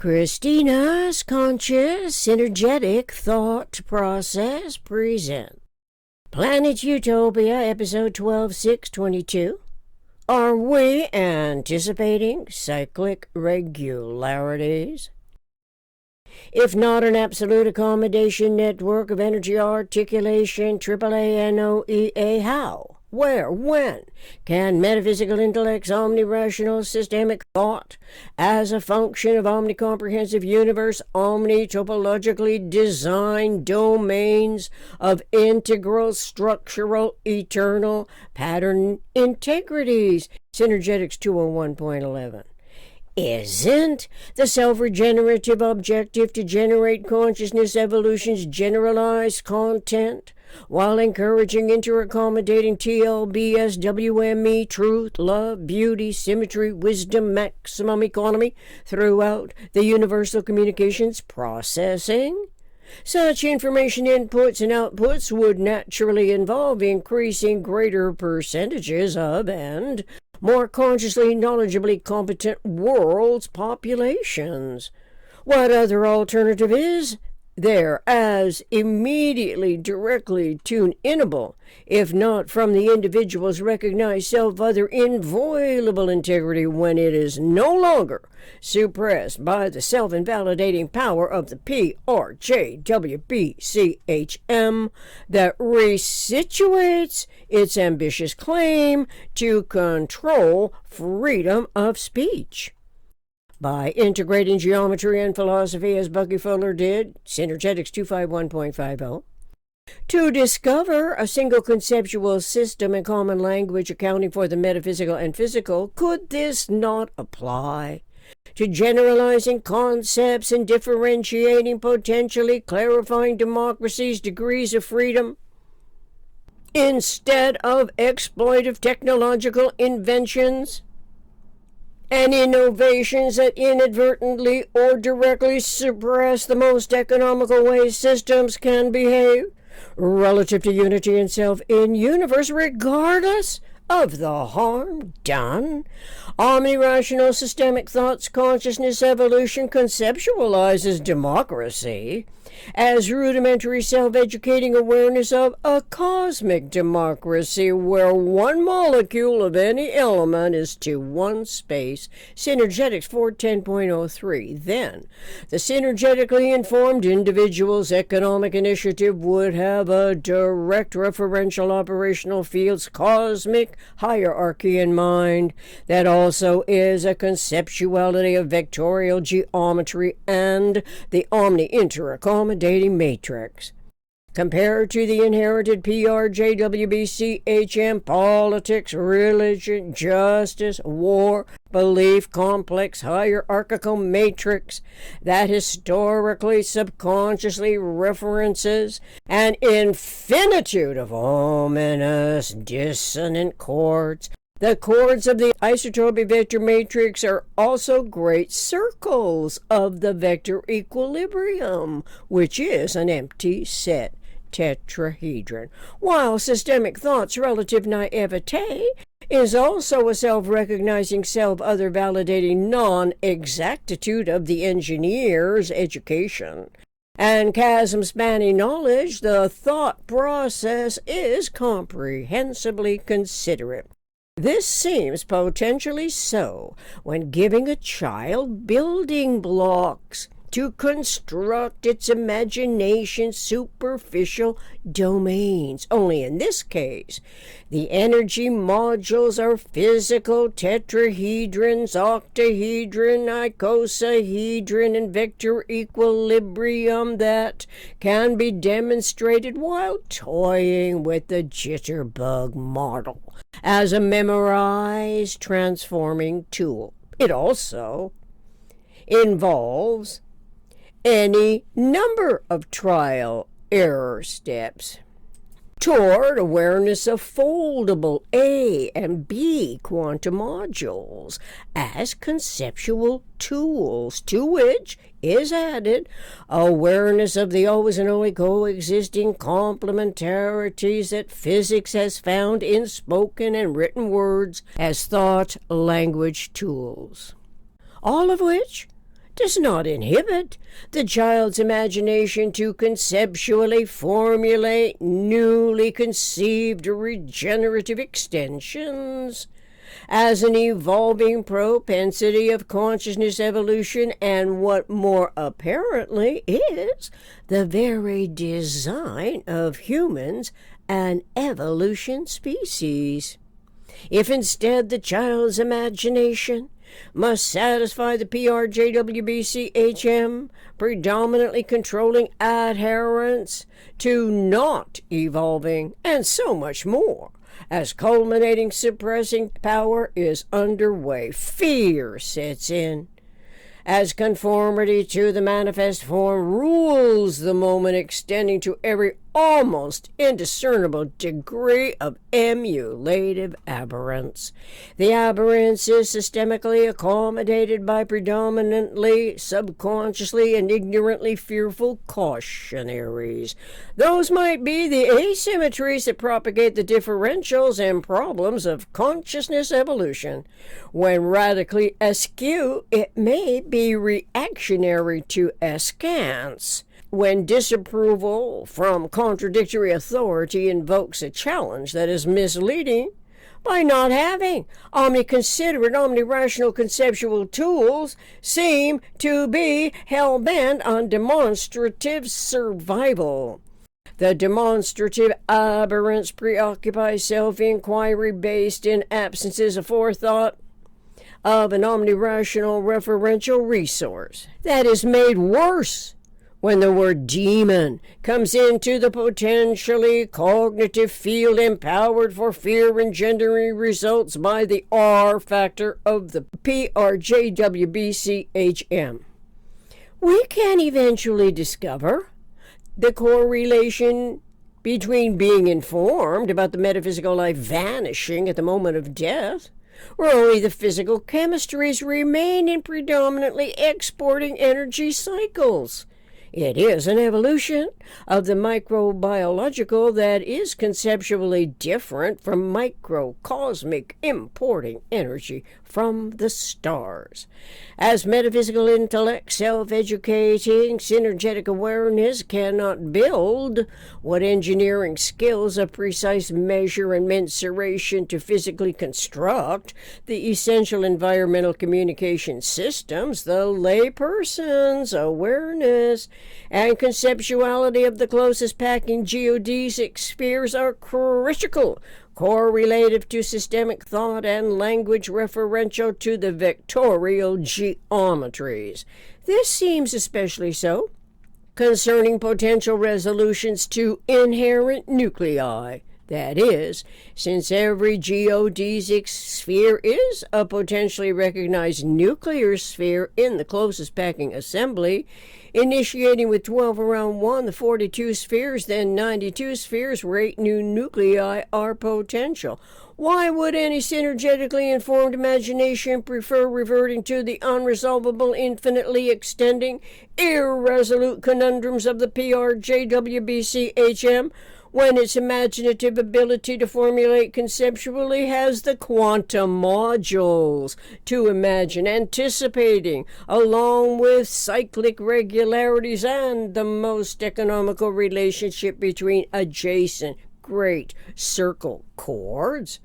Christina's Conscious Synergetic Thought Process presents Planet Utopia, Episode 12-622. Are we anticipating cyclic regularities? If not an absolute accommodation network of energy articulation, AAA, how, where, when can metaphysical intellect's omnirational systemic thought, as a function of omnicomprehensive universe, omnitopologically designed domains of integral, structural, eternal pattern integrities, Synergetics 201.11. Isn't the self-regenerative objective to generate consciousness evolution's generalized content while encouraging interaccommodating TLBSWME, truth, love, beauty, symmetry, wisdom, maximum economy throughout the universal communications processing? Such information inputs and outputs would naturally involve increasing greater percentages of and more consciously, knowledgeably competent world's populations. What other alternative is there as immediately, directly tune-inable, if not from the individual's recognized self-other inviolable integrity when it is no longer suppressed by the self-invalidating power of the PRJWBCHM that resituates its ambitious claim to control freedom of speech? By integrating geometry and philosophy as Bucky Fuller did, Synergetics 251.50, to discover a single conceptual system and common language accounting for the metaphysical and physical, could this not apply to generalizing concepts and differentiating, potentially clarifying democracy's degrees of freedom, instead of exploitive technological inventions and innovations that inadvertently or directly suppress the most economical ways systems can behave relative to unity and self in universe, regardless of the harm done? Omnirational systemic thoughts consciousness evolution conceptualizes democracy as rudimentary self-educating awareness of a cosmic democracy where one molecule of any element is to one space, Synergetics 410.03. Then, the synergetically informed individual's economic initiative would have a direct referential operational field's cosmic hierarchy in mind that also is a conceptuality of vectorial geometry and the omni-interaccommodating matrix. Compared to the inherited PRJWBCHM politics, religion, justice, war, belief, complex hierarchical matrix that historically, subconsciously references an infinitude of ominous dissonant chords. The chords of the isotopic vector matrix are also great circles of the vector equilibrium, which is an empty set tetrahedron, while systemic thought's relative naivete is also a self-recognizing, self-other validating non-exactitude of the engineer's education. And chasm-spanning knowledge, the thought process is comprehensively considerate. This seems potentially so when giving a child building blocks to construct its imagination's superficial domains. Only in this case, the energy modules are physical tetrahedrons, octahedron, icosahedron, and vector equilibrium that can be demonstrated while toying with the jitterbug model as a memorized transforming tool. It also involves any number of trial error steps toward awareness of foldable A and B quantum modules as conceptual tools, to which is added awareness of the always and only coexisting complementarities that physics has found in spoken and written words as thought language tools, all of which does not inhibit the child's imagination to conceptually formulate newly conceived regenerative extensions as an evolving propensity of consciousness evolution and what more apparently is the very design of humans, an evolution species. If instead the child's imagination must satisfy the PRJWBCHM, predominantly controlling adherence to not evolving, and so much more, as culminating suppressing power is underway, fear sets in. As conformity to the manifest form rules the moment, extending to every almost indiscernible degree of emulative aberrance. The aberrance is systemically accommodated by predominantly, subconsciously, and ignorantly fearful cautionaries. Those might be the asymmetries that propagate the differentials and problems of consciousness evolution. When radically askew, it may be reactionary to askance. When disapproval from contradictory authority invokes a challenge that is misleading by not having omniconsiderate, omnirational conceptual tools, seem to be hell-bent on demonstrative survival. The demonstrative aberrance preoccupies self-inquiry based in absences of forethought of an omnirational referential resource that is made worse when the word demon comes into the potentially cognitive field empowered for fear engendering results by the R factor of the PRJWBCHM. We can eventually discover the correlation between being informed about the metaphysical life vanishing at the moment of death, where only the physical chemistries remain in predominantly exporting energy cycles. It is an evolution of the microbiological that is conceptually different from microcosmic importing energy from the stars. As metaphysical intellect, self-educating, synergetic awareness cannot build what engineering skills of precise measure and mensuration to physically construct the essential environmental communication systems, the layperson's awareness and conceptuality of the closest packing geodesic spheres are critical, correlative to systemic thought and language referential to the vectorial geometries. This seems especially so concerning potential resolutions to inherent nuclei. That is, since every geodesic sphere is a potentially recognized nuclear sphere in the closest packing assembly, initiating with 12 around 1, the 42 spheres, then 92 spheres, where 8 new nuclei are potential. Why would any synergetically informed imagination prefer reverting to the unresolvable, infinitely extending, irresolute conundrums of the PRJWBCHM, when its imaginative ability to formulate conceptually has the quantum modules to imagine, anticipating, along with cyclic regularities and the most economical relationship between adjacent great circle chords?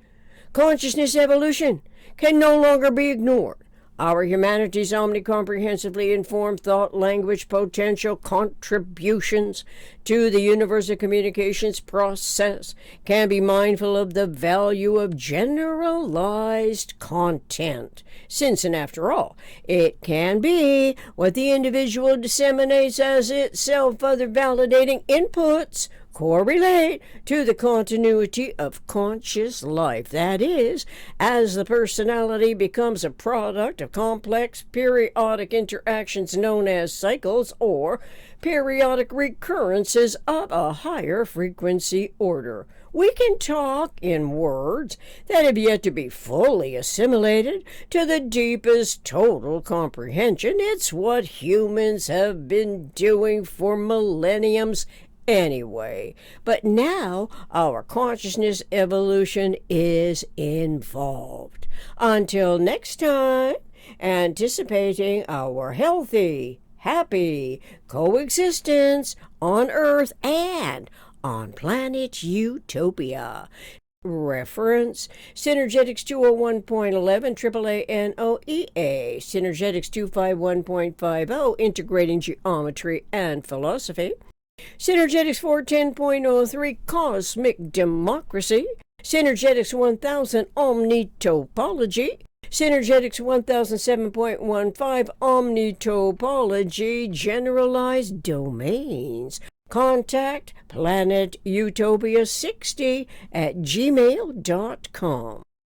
Consciousness evolution can no longer be ignored. Our humanity's omnicomprehensively informed thought, language, potential contributions to the universal communications process can be mindful of the value of generalized content, since and after all, it can be what the individual disseminates as itself other validating inputs correlate to the continuity of conscious life. That is, as the personality becomes a product of complex periodic interactions known as cycles or periodic recurrences of a higher frequency order. We can talk in words that have yet to be fully assimilated to the deepest total comprehension. It's what humans have been doing for millenniums anyway. But now our consciousness evolution is involved. Until next time, anticipating our healthy, happy coexistence on Earth and on planet Utopia. Reference Synergetics 201.11 AAA Synergetics 251.50 Integrating Geometry and Philosophy, Synergetics 410.03 Cosmic Democracy, Synergetics 1000 Omnitopology, Synergetics 1007.15 Omnitopology Generalized Domains. Contact planetutopia60@gmail.com.